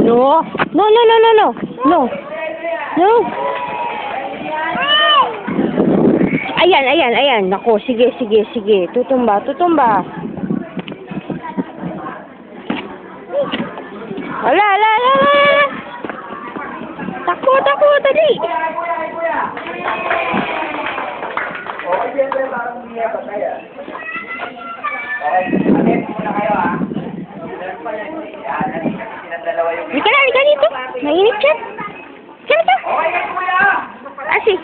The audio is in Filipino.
No. No, no, no, no, no. No. No. Ayan, ayan, ayan. Nako, sige, sige, sige. Tutumba, tutumba. Ala, ala, ala, ala. Takbo, takbo, dali. Halika na, halika dito. Mainit siya. Halika. Asi.